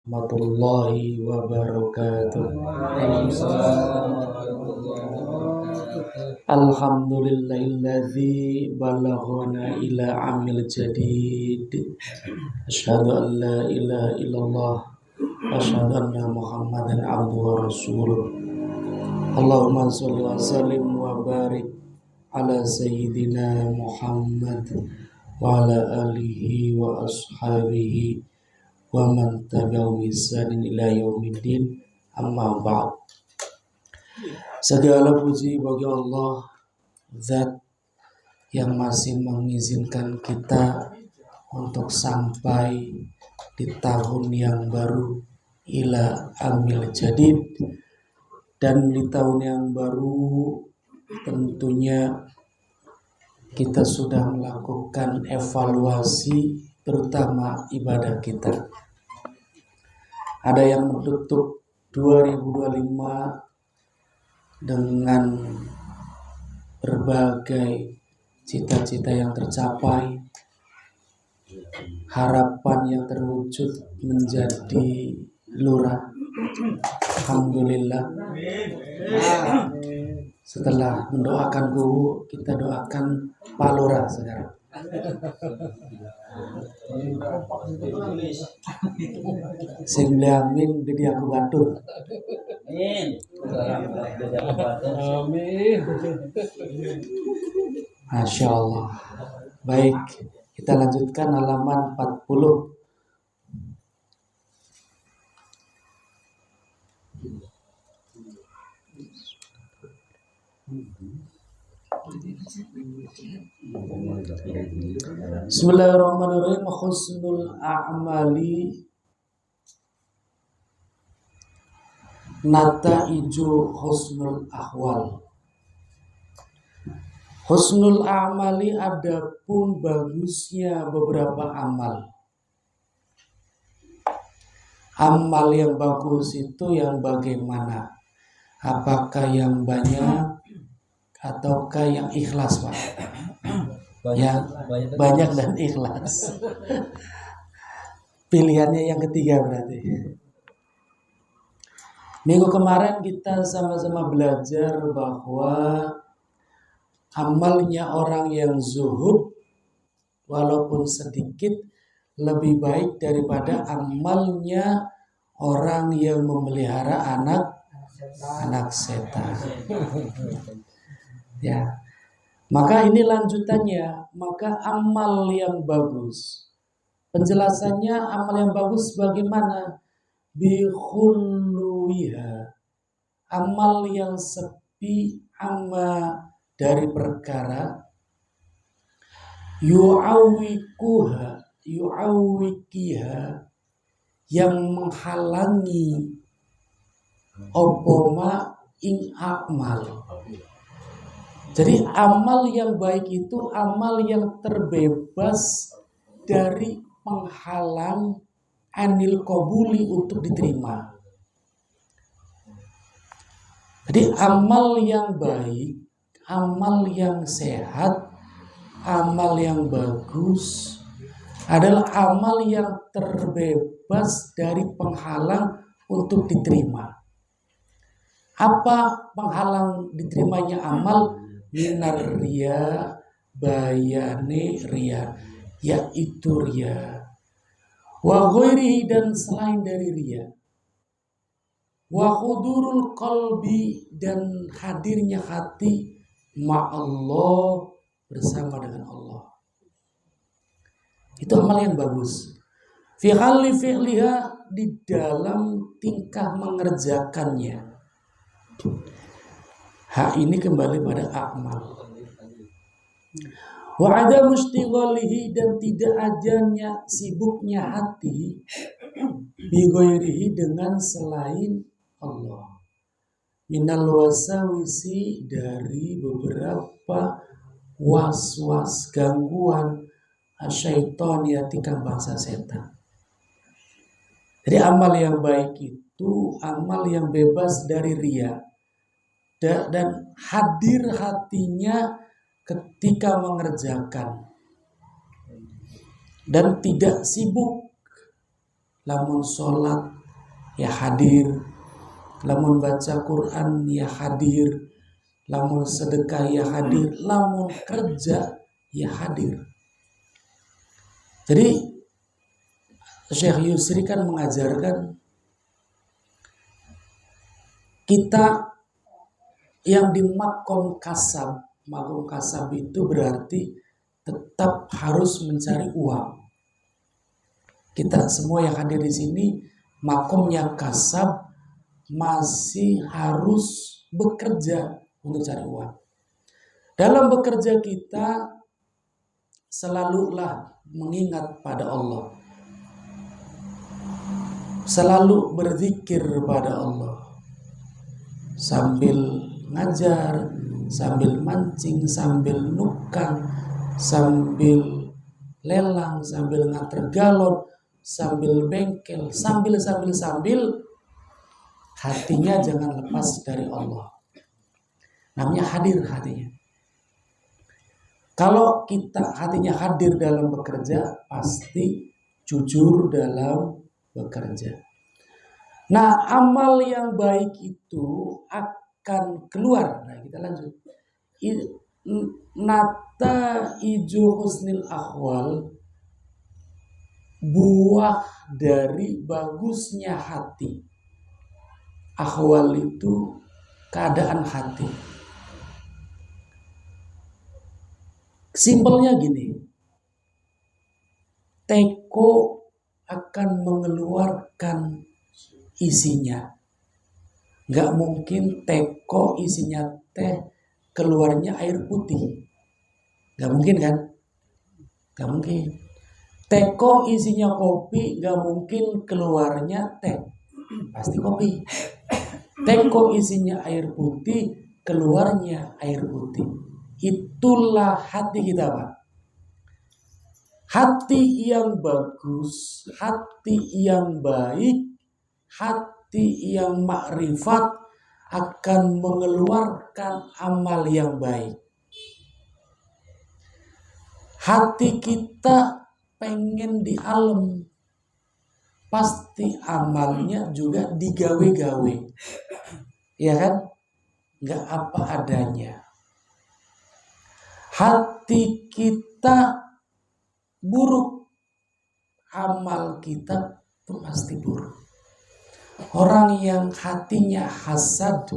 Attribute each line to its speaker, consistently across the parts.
Speaker 1: warahmatullahi wabarakatuh. Alhamdulillahilladzi balaghana ila amil jadid. Asyhadu an la ilaha illallah wa asyhadu anna Muhammadan abduhu wa rasuluh. Allahumma shalli wa sallim wa barik ala sayyidina Muhammad wa ala alihi wa ashabihi wa man tabi'ahum bi ihsanin ila yaumiddin, amma ba'd. Segala puji bagi Allah, Zat yang masih mengizinkan kita untuk sampai di tahun yang baru, ila amil jadid. Dan di tahun yang baru tentunya kita sudah melakukan evaluasi terutama ibadah kita. Ada yang menutup 2025 dengan berbagai cita-cita yang tercapai, harapan yang terwujud menjadi lurah. Alhamdulillah. Setelah mendoakan guru, kita doakan Pak Lurah sekarang. Sing amin jadi aku batur. Amin. Masya Allah. Baik, kita lanjutkan halaman 40. Bismillahirrahmanirrahim. Husnul a'mali nata'iju husnul ahwal. Husnul a'mali adapun bagusnya beberapa amal. Amal yang bagus itu yang bagaimana? Apakah yang banyak ataukah yang ikhlas, Pak? Banyak dan ikhlas. Pilihannya yang ketiga berarti. Minggu kemarin kita sama-sama belajar bahwa amalnya orang yang zuhud walaupun sedikit lebih baik daripada amalnya orang yang memelihara anak setan. Ya. Maka ini lanjutannya, maka amal yang bagus. Penjelasannya amal yang bagus bagaimana? Bihulluwiha. Amal yang sepi amma dari perkara yu'awikiha yang menghalangi opoma ing amal. Jadi amal yang baik itu amal yang terbebas dari penghalang anil qabuli untuk diterima. Jadi amal yang baik, amal yang sehat, amal yang bagus adalah amal yang terbebas dari penghalang untuk diterima. Apa penghalang diterimanya amal? Minar riya, bayane riya, yaitu riya. Wa ghairihi, dan selain dari riya. Wa hudurul qalbi, dan hadirnya hati ma'allah, bersama dengan Allah. Itu amal yang bagus. Fi halli fi'liha, di dalam tingkah mengerjakannya. Hak ini kembali pada amal. Wa ada mustighalihi, dan tidak adanya sibuknya hati bi ghairihi, dengan selain Allah. Minal wasawisi, dari beberapa was-was gangguan asyaiton, tikang bangsa setan. Jadi amal yang baik itu amal yang bebas dari riya. Dan hadir hatinya ketika mengerjakan dan tidak sibuk lamun sholat ya hadir, lamun baca Quran ya hadir, lamun sedekah ya hadir, lamun kerja ya hadir. Jadi Syekh Yusri kan mengajarkan kita yang di makom kasab. Makom kasab itu berarti tetap harus mencari uang. Kita semua yang hadir di sini makom yang kasab masih harus bekerja untuk cari uang. Dalam bekerja kita selalulah mengingat pada Allah, selalu berzikir pada Allah, sambil ngajar, sambil mancing, sambil nukang, sambil lelang, sambil nganter galon, sambil bengkel, sambil hatinya jangan lepas dari Allah. Namanya hadir hatinya. Kalau kita hatinya hadir dalam bekerja, pasti jujur dalam bekerja. Nah, amal yang baik itu akan keluar. Nah, kita lanjut. Nata ijo husnil akhwal, buah dari bagusnya hati. Akhwal itu keadaan hati. Simpelnya gini, teko akan mengeluarkan isinya. Gak mungkin teko isinya teh keluarnya air putih. Gak mungkin kan? Gak mungkin. Teko isinya kopi, gak mungkin keluarnya teh. Pasti kopi. Teko isinya air putih, keluarnya air putih. Itulah hati kita, Pak. Hati yang bagus, hati yang baik, hati yang makrifat akan mengeluarkan amal yang baik. Hati kita pengen di alam, pasti amalnya juga digawe-gawe. Ya kan? Gak apa adanya. Hati kita buruk, amal kita pun pasti buruk. Orang yang hatinya hasad,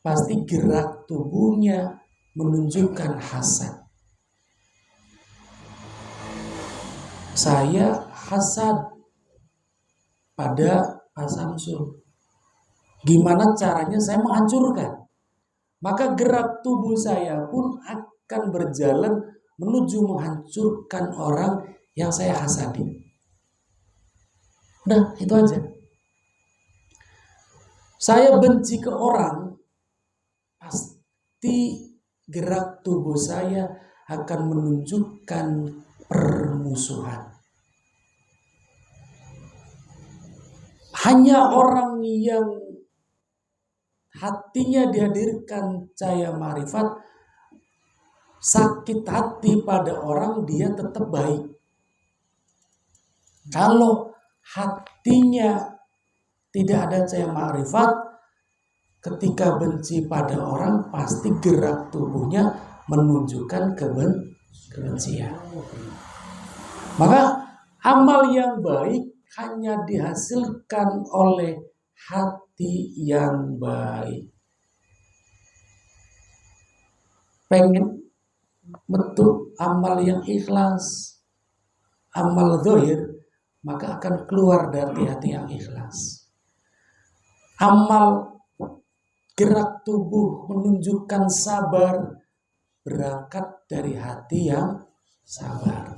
Speaker 1: pasti gerak tubuhnya menunjukkan hasad. Saya hasad pada Pak Samsul. Gimana caranya saya menghancurkan? Maka gerak tubuh saya pun akan berjalan menuju menghancurkan orang yang saya hasadi. Udah, itu aja. Saya benci ke orang, pasti gerak tubuh saya akan menunjukkan permusuhan. Hanya orang yang hatinya dihadirkan cahaya marifat, sakit hati pada orang dia tetap baik. Kalau hatinya tidak ada cahaya marifat, ketika benci pada orang pasti gerak tubuhnya menunjukkan kebencian. Maka amal yang baik hanya dihasilkan oleh hati yang baik. Pengen betul amal yang ikhlas, amal zahir, maka akan keluar dari hati yang ikhlas. Amal gerak tubuh menunjukkan sabar, berangkat dari hati yang sabar.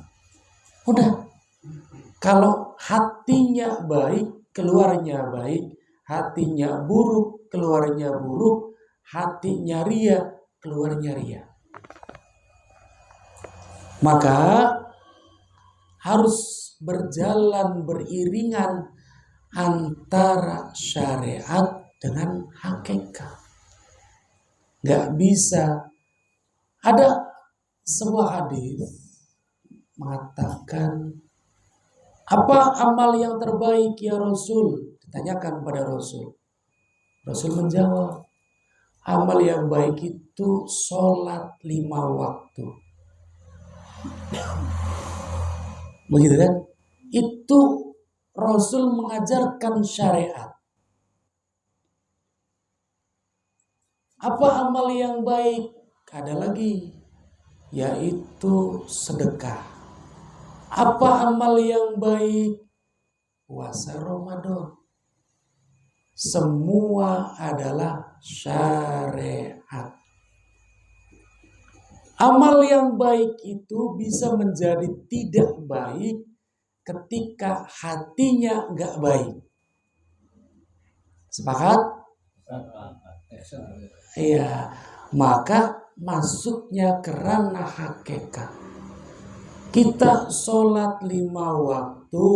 Speaker 1: Udah. Kalau hatinya baik, keluarnya baik. Hatinya buruk, keluarnya buruk. Hatinya ria, keluarnya ria. Maka harus berjalan beriringan antara syariat dengan hakikat. Gak bisa. Ada sebuah hadis mengatakan Apa amal yang terbaik ya Rasul? Ditanyakan pada Rasul. Rasul menjawab, amal yang baik itu sholat 5 waktu. Begitu kan? Itu Rasul mengajarkan syariat. Apa amal yang baik? Ada lagi, yaitu sedekah. Apa amal yang baik? Puasa Ramadan. Semua adalah syariat. Amal yang baik itu bisa menjadi tidak baik ketika hatinya nggak baik. Sepakat? Iya. Maka masuknya kerana hakikat. Kita sholat 5 waktu,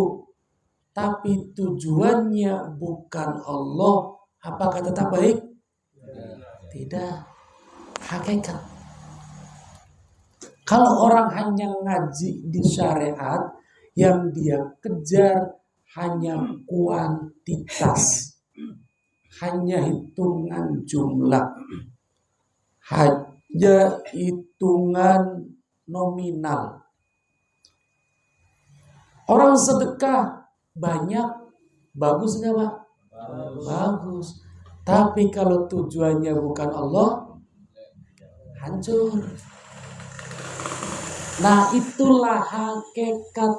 Speaker 1: tapi tujuannya bukan Allah, apakah tetap baik? Tidak. Hakikat. Kalau orang hanya ngaji di syariat, yang dia kejar hanya kuantitas, hanya hitungan jumlah, hanya hitungan nominal. Orang sedekah banyak, bagus nggak Pak? Bagus. Tapi kalau tujuannya bukan Allah, hancur. Nah, itulah hakikat.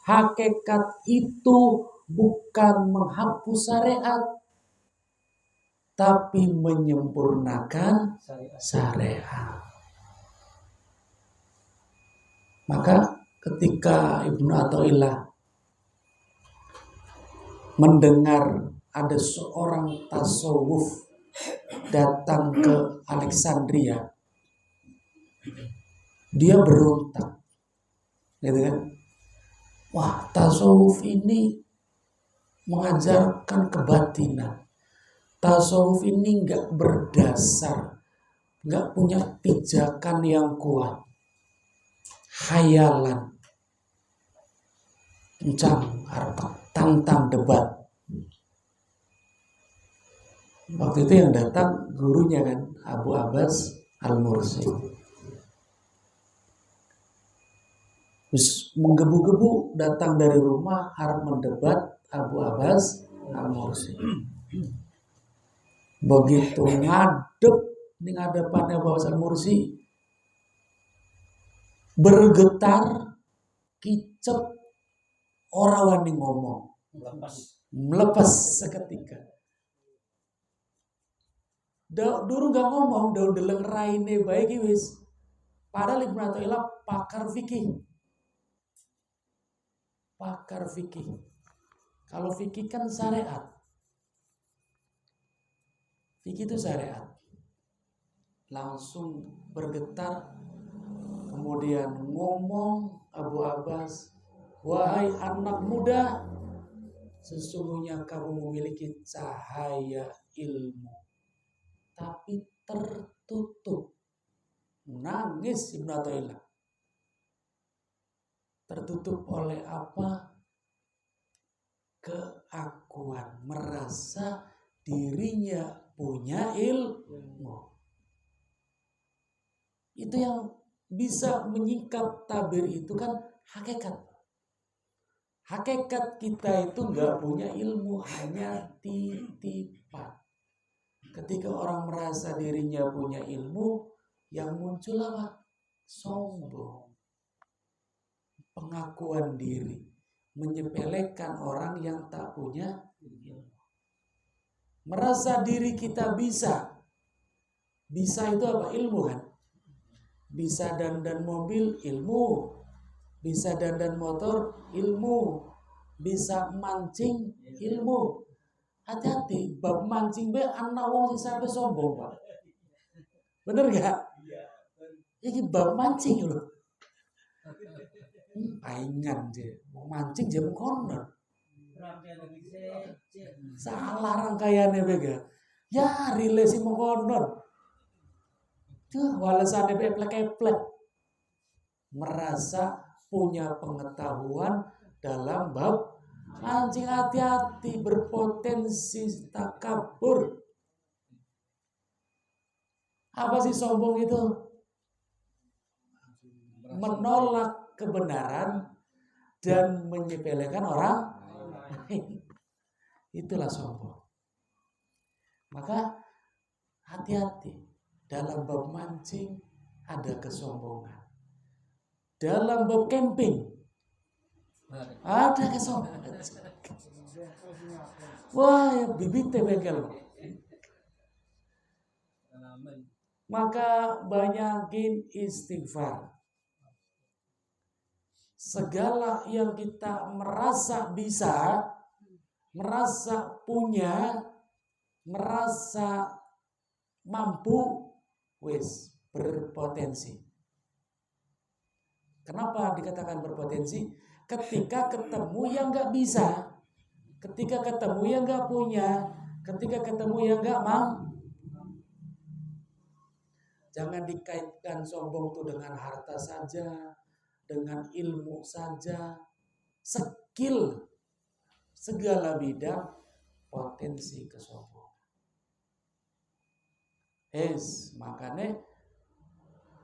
Speaker 1: Hakikat itu bukan menghapus syariat, tapi menyempurnakan syariat. Maka ketika Ibnu Athaillah mendengar ada seorang tasawuf datang ke Alexandria, dia berontak, gitu kan? Wah, tasawuf ini mengajarkan kebatinan. Tasawuf ini nggak berdasar, nggak punya pijakan yang kuat, khayalan, kencang, tantang debat. Waktu itu yang datang gurunya kan, Abu Abbas Al-Mursi. Terus menggebu-gebu datang dari rumah harap mendebat Abu Abbas Al-Mursi. Begitu ngadep di hadapannya Abu Abbas Al-Mursi, bergetar, kicep, orang wani ngomong, melepas seketika. Dulu gak ngomong, daun deleng raine baik wis. Padahal Ibnu Athaillah pakar fikih. Pakar fikih. Kalau fikih kan syariat. Fikih itu syariat. Langsung bergetar, kemudian ngomong Abu Abbas, wahai anak muda, sesungguhnya kamu memiliki cahaya ilmu, tapi tertutup. Nangis Ibnu Athaillah. Tertutup oleh apa? Keakuan, merasa dirinya punya ilmu. Itu yang bisa menyingkap tabir itu kan hakikat. Hakikat kita itu nggak punya ilmu, hanya titipan. Ketika orang merasa dirinya punya ilmu, yang muncul apa? Sombong. Pengakuan diri, menyepelekan orang yang tak punya ilmu. Merasa diri kita bisa itu apa? Ilmu kan? Bisa dandan mobil, ilmu. Bisa dandan motor, ilmu. Bisa mancing, ilmu. Hati-hati, bab mancing be anak wong sing sampe sombong, Pak. Bener gak? Ini bab mancing loh. Paingan je, mau mancing jam kono. Salah rangkaiannya bega. Ya relasi mau kono. Tuh walasannya eplek-eplek. Merasa punya pengetahuan, dalam bab mancing. Hati-hati, berpotensi takabur. Apa sih sombong itu? Menolak kebenaran dan menyepelekan orang lain. Itulah sombong. Maka hati-hati, dalam bab mancing ada kesombongan. Dalam bab camping ada kesombongan. Wah, ya bibitnya bengkel. Maka banyakin istighfar. Segala yang kita merasa bisa, merasa punya, merasa mampu, wis berpotensi. Kenapa dikatakan berpotensi? Ketika ketemu yang nggak bisa, ketika ketemu yang nggak punya, ketika ketemu yang nggak mampu. Jangan dikaitkan sombong itu dengan harta saja, dengan ilmu saja, skill, segala bidang potensi kesombongan. Makanya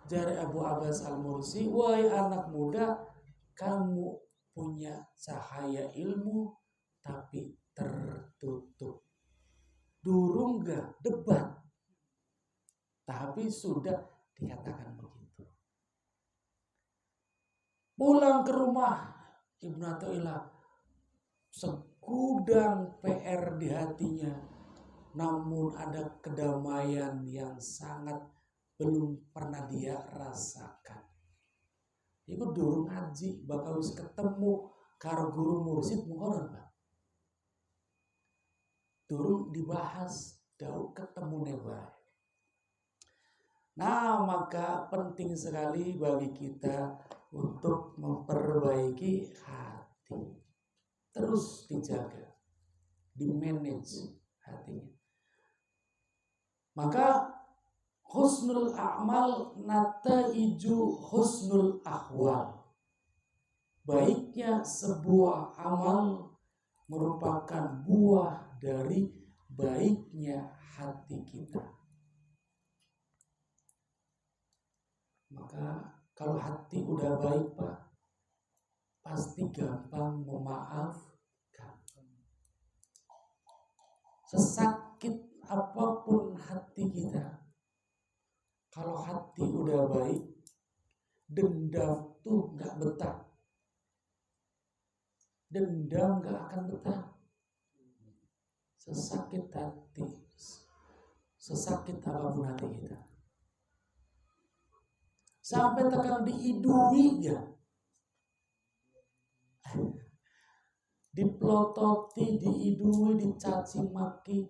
Speaker 1: jari Abu Abbas Al-Mursi, wahai anak muda, kamu punya cahaya ilmu tapi tertutup. Durung gak debat, tapi sudah dikatakan begitu. Pulang ke rumah, Ibnu Athaillah segudang PR di hatinya, namun ada kedamaian yang sangat belum pernah dia rasakan. Iku durung ngaji, bakal wis ketemu karo guru mursid mungkin Pak. Durung dibahas, jauh ketemu nebai. Nah, maka penting sekali bagi kita untuk memperbaiki hati. Terus dijaga, di-manage hatinya. Maka husnul a'mal nataiju husnul ahwal. Baiknya sebuah amal merupakan buah dari baiknya hati kita. Maka kalau hati udah baik Pak, pasti gampang memaafkan. Sesakit apapun hati kita, kalau hati udah baik, dendam tuh gak betah. Dendam gak akan betah. Sesakit hati, sesakit apapun hati kita, sampai tekan diidui ya, dipelototi, diidui, dicaci maki,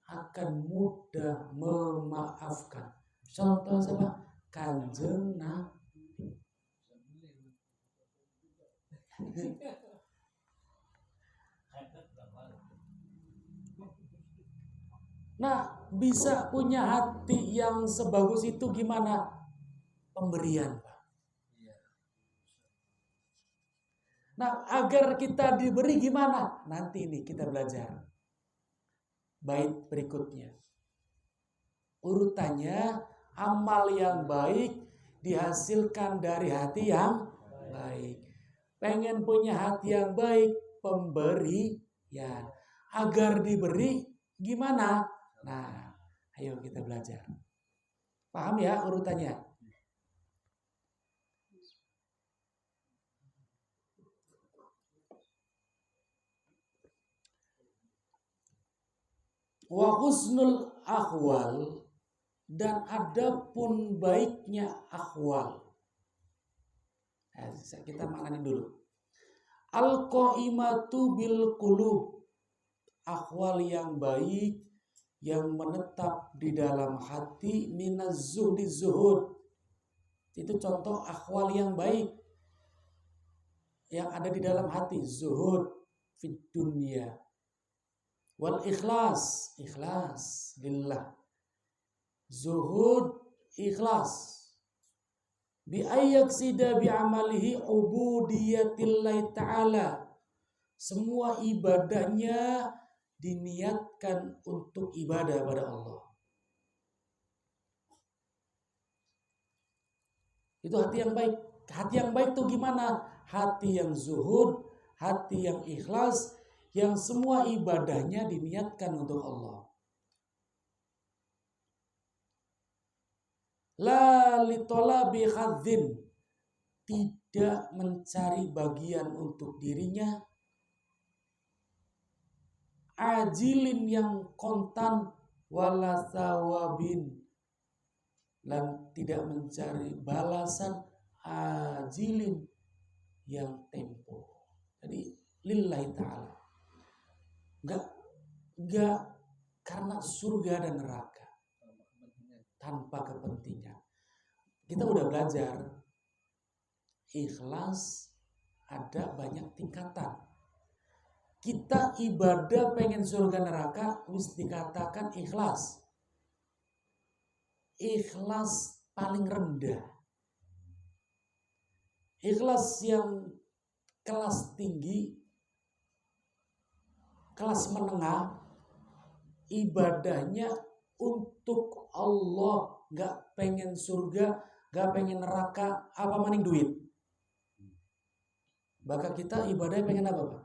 Speaker 1: akan mudah memaafkan. Contoh siapa? Kanjeng Nabi. Nah, bisa punya hati yang sebagus itu gimana? Pemberian, Pak. Nah, agar kita diberi gimana? Nanti ini kita belajar. Bait berikutnya. Urutannya, amal yang baik dihasilkan dari hati yang baik. Pengen punya hati yang baik, pemberi ya. Agar diberi gimana? Nah, ayo kita belajar. Paham ya urutannya? Wa husnul akhwal, dan adapun baiknya akhwal. Kita maknanya dulu. Al-qaimatu bil qulub, akhwal yang baik yang menetap di dalam hati, minaz zuhdi zuhud. Itu contoh akhwal yang baik yang ada di dalam hati, zuhud fid dunya. Wal ikhlas, ikhlas lillah. Zuhud, ikhlas. Bi ayyaksida bi amalihi ubudiyatillahi ta'ala. Semua ibadahnya diniatkan untuk ibadah pada Allah. Itu hati yang baik. Hati yang baik itu gimana? Hati yang zuhud, hati yang ikhlas, yang semua ibadahnya diniatkan untuk Allah. La litolabi khadzin, tidak mencari bagian untuk dirinya, ajilin yang kontan, wala thawabin, dan tidak mencari balasan, ajilin yang tempo. Jadi lillahi ta'ala, enggak karena surga dan neraka, tanpa kepentingan. Kita udah belajar ikhlas ada banyak tingkatan. Kita ibadah pengen surga neraka mesti dikatakan ikhlas. Ikhlas paling rendah. Ikhlas yang kelas tinggi, kelas menengah, ibadahnya untuk Allah, gak pengen surga, gak pengen neraka, apa mending duit. Bahkan kita ibadahnya pengen apa, Pak?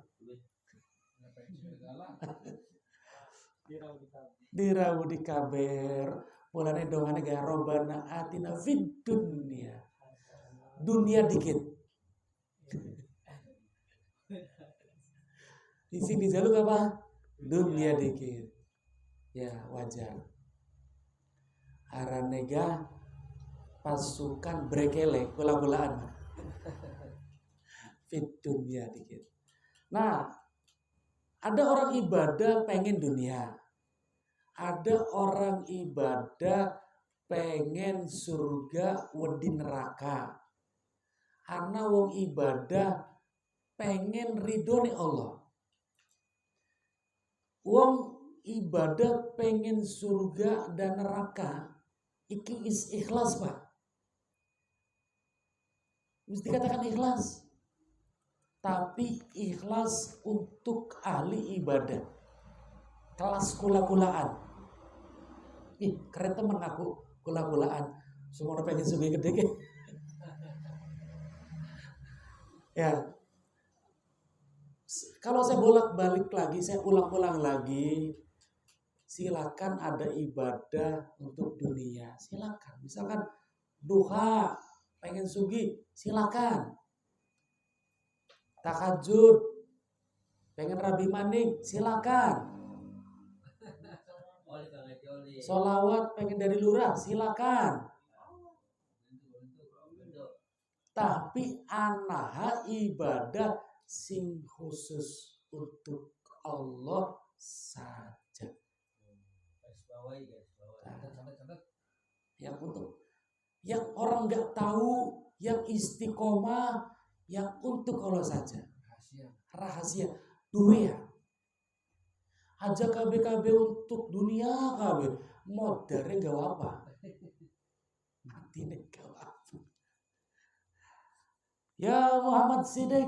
Speaker 1: Dirawu di kaber, mulane dongane gaya robana atina fid dunya. Dunia dikit. Di sini jaluk apa? Dunia dikit. Ya, wajar. Aranega pasukan brekele, gula-gulaan. Fit dunia dikit. Nah, ada orang ibadah pengen dunia. Ada orang ibadah pengen surga wedi neraka. Karena wong ibadah pengen ridhone Allah. Wong ibadah pengen surga dan neraka. Iki ikhlas, Pak. Mesti katakan ikhlas. Tapi ikhlas untuk ahli ibadah. Kelas kula-kulaan. Ih, keren temen aku kula-kulaan. Semua orang pengen sugih gede. Ya. Kalau saya bolak-balik lagi, saya ulang-ulang lagi. Silakan ada ibadah untuk dunia. Silakan. Misalkan duha, pengen sugih, silakan. Tahajud, pengen rabi maning, silakan. Sholawat pengen dari lurah, silakan. Tapi anaha ibadah sing khusus untuk Allah saja. Yang untuk yang orang nggak tahu, yang istiqomah, yang untuk Allah saja. Rahasia. Dunia. Aja KB untuk dunia KB. Modern gak apa. Mati nih gak apa. Ya Muhammad Siddiq.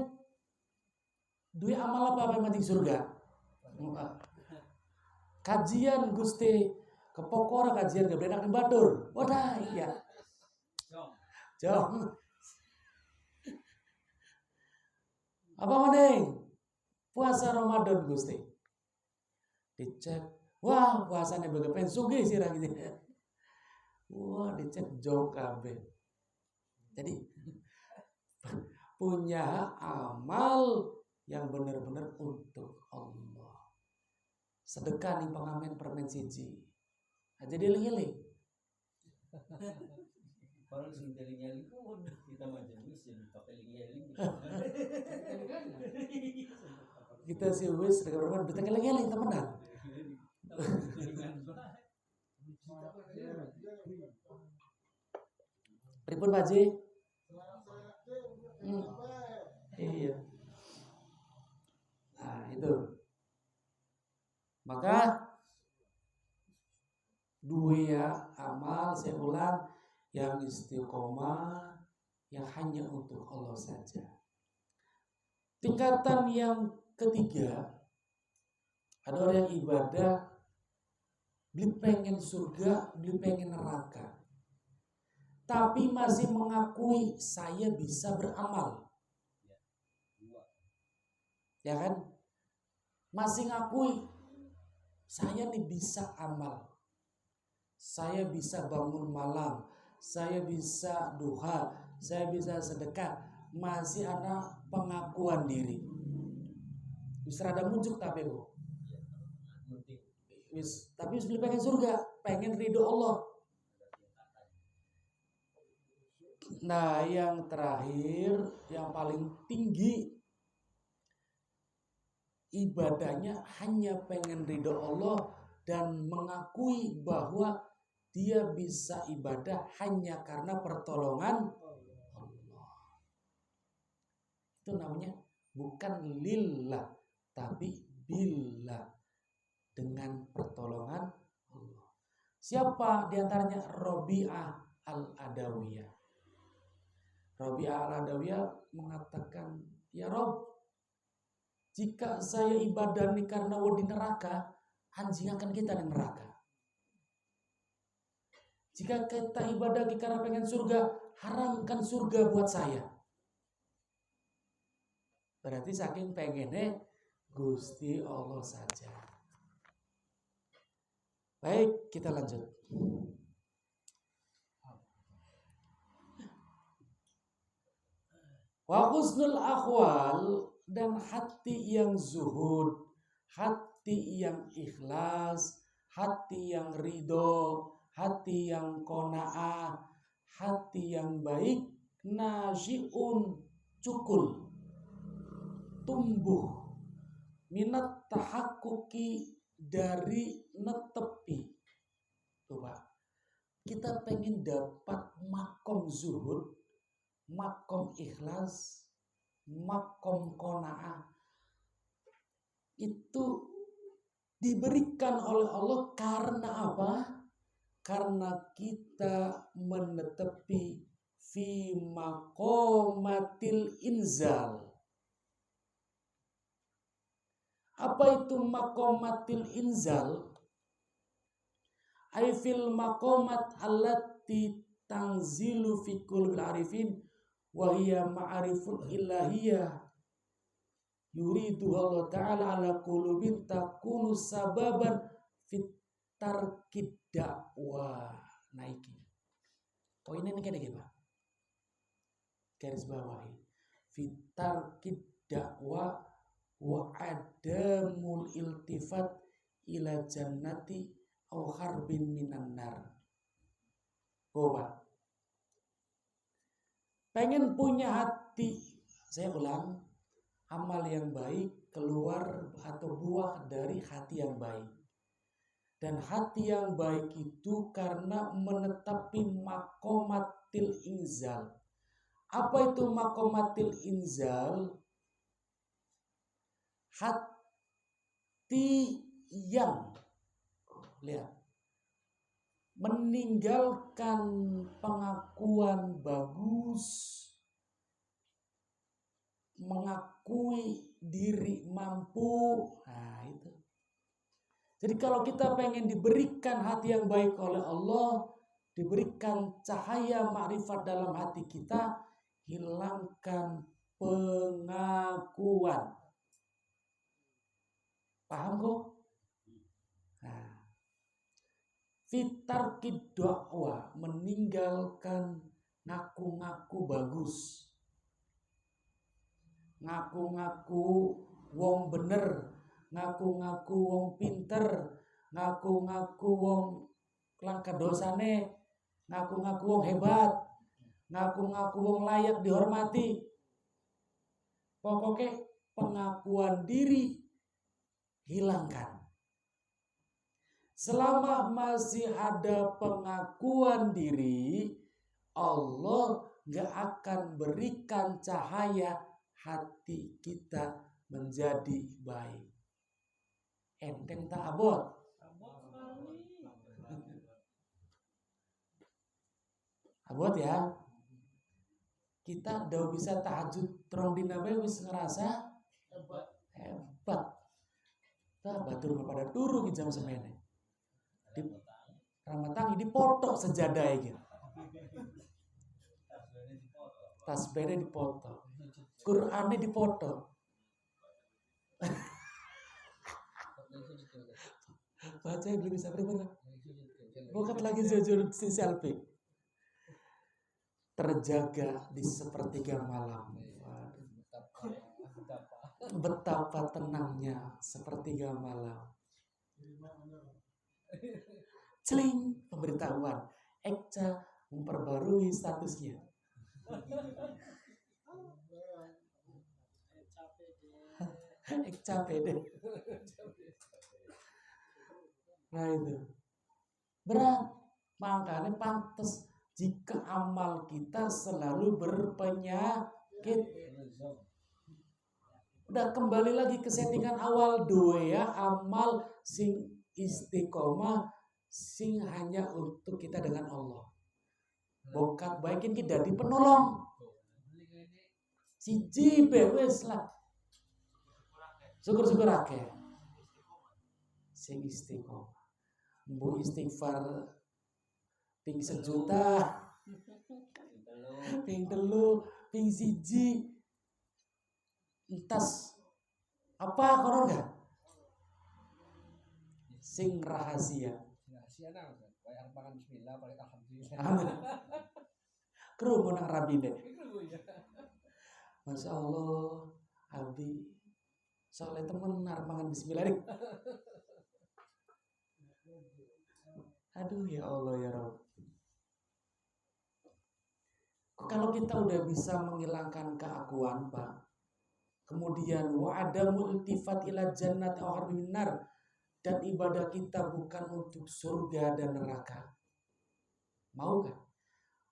Speaker 1: Duit amal apa yang mati surga? Kajian Gusti kepokor kajian gak benak batur. Wadah iya. Jom. Apa mending? Puasa Ramadan Gusti. Dicek, wah puasanya bagaimana sugih sih gitu. Wah dicek jauh kabeh. Jadi punya amal yang benar-benar untuk Allah. Sedekah nih pengamen permen siji. Aja dieling-eling.
Speaker 2: Orang selingeling pun kita majelis jadi pakai lingeling.
Speaker 1: Kita sih wis rekan-rekan beteng eling-eling temenan. Pripun Pak Ji? Iya. Nah, itu. Maka dua amal saya ulang yang istiqomah yang hanya untuk Allah saja. Tingkatan yang ketiga, ada orang yang ibadah, beli pengen surga, beli pengen neraka, tapi masih mengakui saya bisa beramal, ya kan? Masih ngakui saya nih bisa amal, saya bisa bangun malam, saya bisa duha, saya bisa sedekah, masih ada pengakuan diri. Bisa ada muncul tapi kok. Tapi lebih pengen surga, pengen ridho Allah. Nah, yang terakhir, yang paling tinggi, ibadahnya hanya pengen ridho Allah dan mengakui bahwa dia bisa ibadah hanya karena pertolongan Allah. Itu namanya bukan lillah, tapi billah, dengan pertolongan Allah. Siapa diantaranya? Rabi'ah al-Adawiyah. Rabi'ah al-Adawiyah mengatakan, ya Rob, jika saya ibadah ini karena di neraka, anjing akan kita di neraka. Jika kita ibadah karena pengen surga, haramkan surga buat saya. Berarti saking pengennya Gusti Allah saja. Baik, kita lanjut. Wa husnul akhwal, dan hati yang zuhud, hati yang ikhlas, hati yang ridho, hati yang qanaah, hati yang baik, nasyi'un, cukul, tumbuh, minat tahakkuki, dari netepi. Coba, kita pengen dapat makom zuhud, makom ikhlas, makom qanaah, itu diberikan oleh Allah karena apa? Karena kita menetepi fi maqamatil inzal. Apa itu maqamatil inzal? Ay fil maqamat allati tanzilu fi qulubil arifin wa hiya ma'ariful ilahiyah yuridu Allah ta'ala ala qulubin takunu sababan fit tarkid dakwah. Naiki poinnya ini kayak gini Pak, garis bawahi, fit tarkid dakwah wa adamul iltifat ila jannati au harbin minan nar. Coba, pengen punya hati, saya ulang, amal yang baik keluar atau buah dari hati yang baik. Dan hati yang baik itu karena menetapi makomatil inzal. Apa itu makomatil inzal? Hati yang, lihat, meninggalkan pengakuan bagus, mengakui diri mampu. Nah itu. Jadi kalau kita pengen diberikan hati yang baik oleh Allah, diberikan cahaya makrifat dalam hati kita, hilangkan pengakuan. Paham kok? Nah, fitarkid dakwah, meninggalkan ngaku-ngaku bagus, ngaku-ngaku wong bener, ngaku-ngaku wong pinter, ngaku-ngaku wong langka dosane, ngaku-ngaku wong hebat, ngaku-ngaku wong layak dihormati. Pokoknya pengakuan diri hilangkan. Selama masih ada pengakuan diri, Allah gak akan berikan cahaya hati kita menjadi baik. Enteng tak abot? Abot ya. Kita udah bisa tahajud terong dina bae wis ngerasa Hebat. Tah batur pada turu ki jam semene. Di Ramatangi dipoto sejadah iki. Tasbihnya dipoto. Qur'annya dipoto. Baca belum bisa berapa? Bukan lagi jujur si selfie. Terjaga di sepertiga malam. Betapa tenangnya sepertiga malam. Celing, pemberitahuan. Ekca memperbarui statusnya. Ekca pede. Nah itu berat. Makanya pantas jika amal kita selalu berpenyakit. Udah kembali lagi ke settingan awal doa ya, amal sing istiqomah sing hanya untuk kita dengan Allah. Bokat baikin kita di penolong. Siji bewes lah. Syukur-syukur akeh. Sing istiqomah. Mbu istighfar ping 1 juta, ping 3, ping 1. Entas apa konon gak? Sing rahasia.
Speaker 2: Rahasia nang, kayak pangan bismillah, paling alhamdulillah.
Speaker 1: Amin. Krungu nang rabine. Masya Allah, Abi soalnya temen pangan bismillah nih. Aduh ya Allah ya Rabb. Kalau kita udah bisa menghilangkan keakuan, Pak. Kemudian wa adamul iltifat ila jannati aw harbin nar, dan ibadah kita bukan untuk surga dan neraka. Mau kan?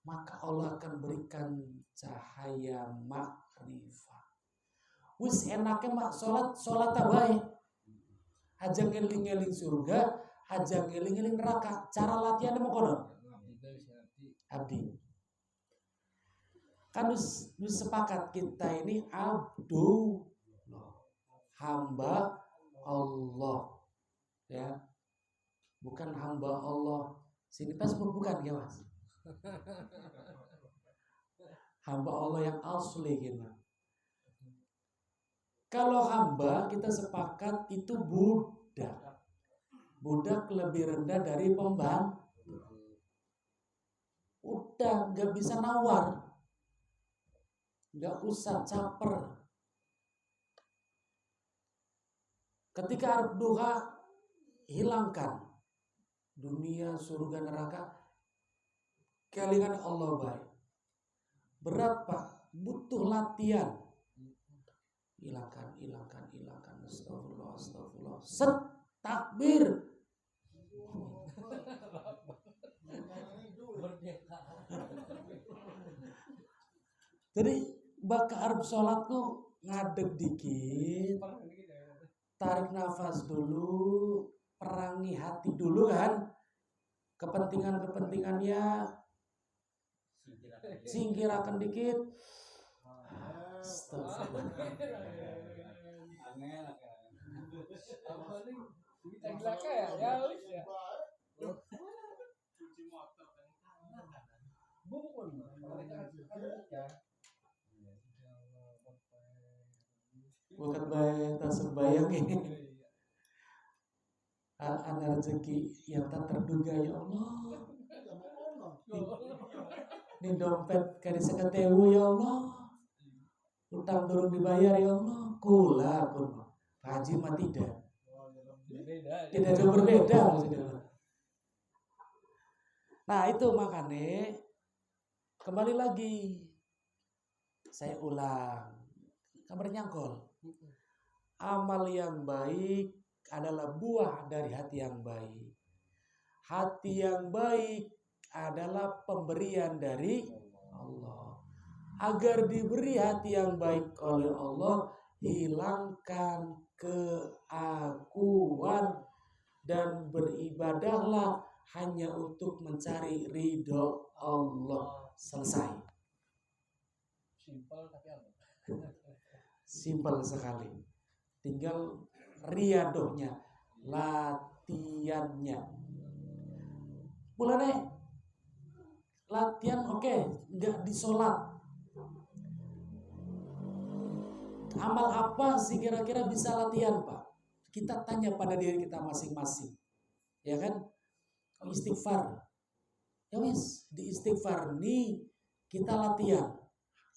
Speaker 1: Maka Allah akan berikan cahaya makrifah. Wis enake mak salat baik. Aja ngeling-ngeling surga, aja ngeling-ngeling neraka. Cara latihannya mau kono? Abdi. Kan wis sepakat kita ini abdu, hamba Allah, ya, bukan hamba Allah. Sini Facebook bukan ya Mas? Hamba Allah yang asli gitu. Kalau hamba kita sepakat itu budak. Budak lebih rendah dari pembantu. Udah gak bisa nawar. Gak usah caper. Ketika arep duha, hilangkan dunia, surga, neraka. Kelingan Allah baik. Berat Pak, butuh latihan. Hilangkan. Astagfirullah. Set, takbir. Jadi baka arep sholatku ngadeg dikit, tarik nafas dulu, perangi hati dulu kan, kepentingannya, singkirakan dikit. Astagfirullah. Bukan bayang tak sembayang ini. Ada rezeki yang tak terduga ya Allah. Ini dompet kali seketewu ya Allah. Utang durung dibayar ya Allah. Kula pun haji mah tidak. Tidak jauh berbeda maksudnya. Nah itu makanya kembali lagi saya ulang, kabar nyangkol. Amal yang baik adalah buah dari hati yang baik. Hati yang baik adalah pemberian dari Allah. Agar diberi hati yang baik oleh Allah, hilangkan keakuan dan beribadahlah hanya untuk mencari ridho Allah. Selesai.
Speaker 2: Simpel tapi apa?
Speaker 1: Simpel sekali. tinggal riadohnya, latihannya. Mulai latihan oke, nggak di sholat. Amal apa sih kira-kira bisa latihan, Pak? Kita tanya pada diri kita masing-masing. Ya kan? Istighfar. Ya wis, di istighfar nih kita latihan.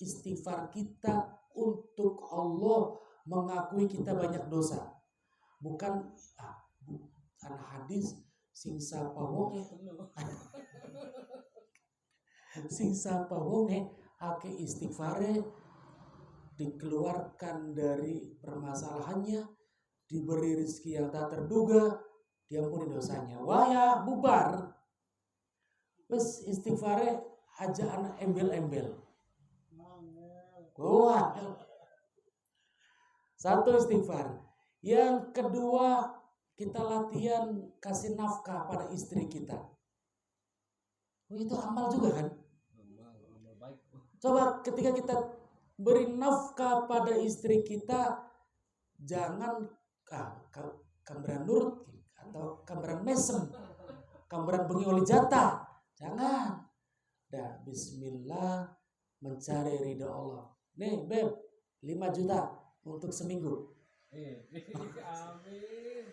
Speaker 1: Istighfar kita untuk Allah mengakui kita banyak dosa. Bukan hadis sing sapa wonge ake istighfare dikeluarkan dari permasalahannya, diberi rezeki yang tak terduga, diampuni dosanya. Wah bubar. Wes istighfare aja anak embel-embel. Wah. Satu istighfar. Yang kedua, kita latihan kasih nafkah pada istri kita. Itu amal juga kan?
Speaker 2: Amal baik.
Speaker 1: Coba ketika kita beri nafkah pada istri kita, jangan kamberan nurut atau kamberan mesem, kamberan bengi oli jatah. Jangan. Dah bismillah mencari ridha Allah. Nih, Beb, 5 juta untuk seminggu.
Speaker 2: Amin. Amin.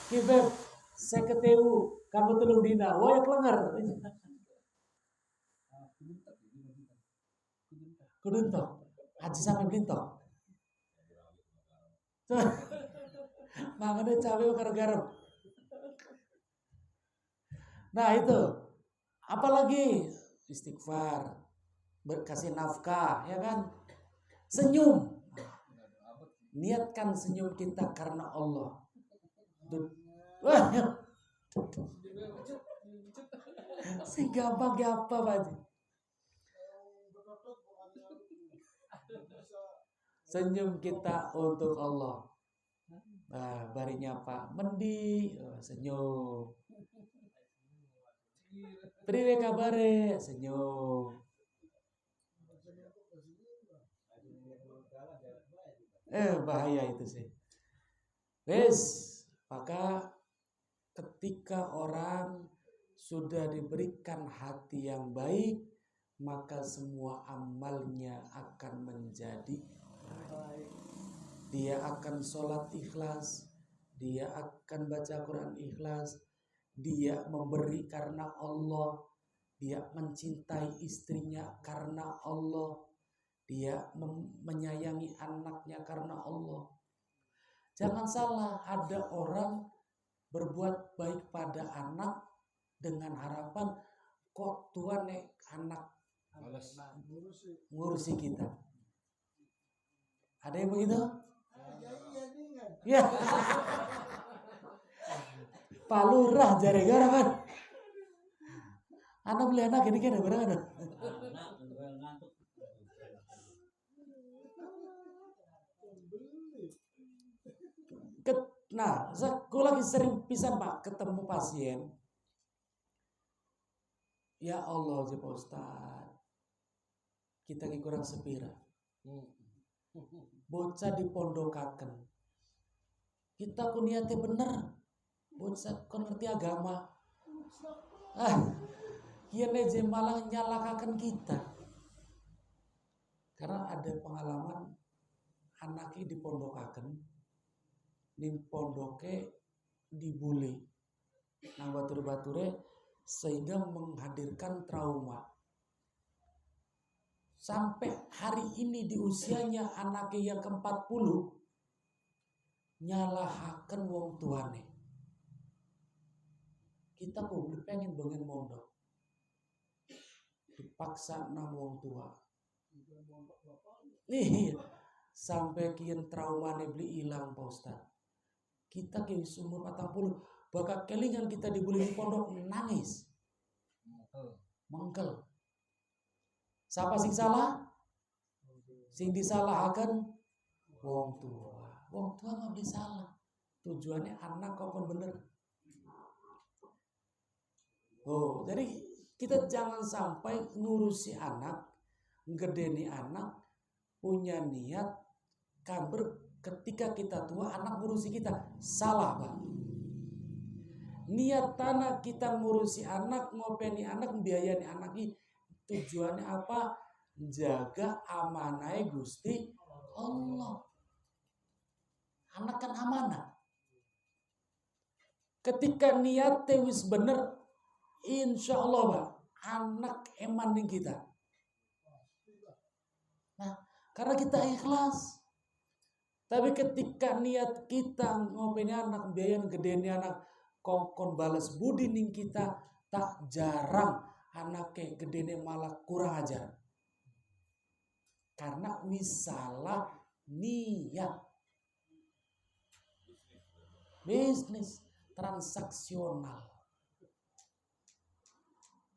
Speaker 1: Ki Beb, saya ketemu kamu telung dina. Wah, ya kelenger. Kuduntok. Haji sampai blintok. Makanya cabai bakar garam. Nah itu, apalagi istighfar, berkasih nafkah, ya kan? Senyum, niatkan senyum kita karena Allah. Si gampang apa Pak? Senyum kita untuk Allah. Nah, barinya Pak, mendi, senyum. Priwe kabare, senyum. Bahaya itu sih. Wes, maka ketika orang sudah diberikan hati yang baik, maka semua amalnya akan menjadi baik. Dia akan sholat ikhlas, dia akan baca Quran ikhlas, dia memberi karena Allah, dia mencintai istrinya karena Allah, dia menyayangi anaknya karena Allah. Jangan salah, ada orang berbuat baik pada anak dengan harapan kok Tuhan anak ngurusi kita. Ada yang begitu? Ya. Palurah jare gara kan. Anak beli anak ini kan berapa ada? Nah, aku lagi sering pisan Pak ketemu pasien. Ya Allah, Pak Ustaz. Kita kurang sepira. Bocah dipondokaken. Kita ku niatnya bener. Bocah kon ngerti agama. Kian aja malah nyalakaken kita. Karena ada pengalaman anaknya dipondokaken, ning pondoke dibully nang batur-bature sehingga menghadirkan trauma. Sampai hari ini di usianya anaknya yang ke-40 nyalahaken wong tuane. Kita kok pengen bangun mondok, dipaksa nang wong tua. Nih, sampai kian traumane beli hilang Pak Ustaz. Kita ke umur 40 bakal kelingan kita dibully di pondok nangis. Mengkel. Siapa sing salah? Sing disalahkan wong tua. Wong tua mah beli salah. Tujuannya anak kok kon bener. Oh, jadi kita jangan sampai ngurusi anak, ngedeni anak, punya niat ketika kita tua anak ngurusi kita. Salah, Pak. Niat tanah kita ngurusi anak, ngopeni anak, membiayai anak ini tujuannya apa? Jaga amanai Gusti Allah. Anak kan amanah. Ketika niat wis bener, insya Allah Pak, anak eman ning kita. Nah, karena kita ikhlas. Tapi ketika niat kita ngopeni anak, biayain gedenya anak, kongkon balas budi ning kita, tak jarang anaknya gedenya malah kurang ajar. Karena misalah niat. Bisnis transaksional.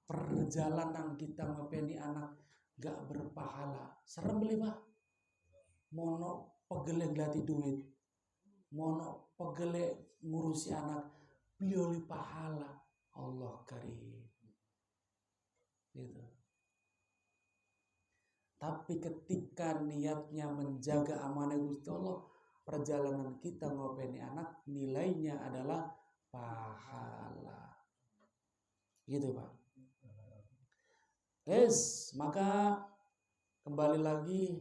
Speaker 1: Perjalanan kita ngopeni anak gak berpahala. Serem beli Pak. Mono pegele glati duit. Mono pegele ngurusi anak. Beliau pahala. Allah karim. Gitu. Tapi ketika niatnya menjaga amanah Gusti Allah, perjalanan kita ngopeni anak nilainya adalah pahala. Gitu Pak. Maka kembali lagi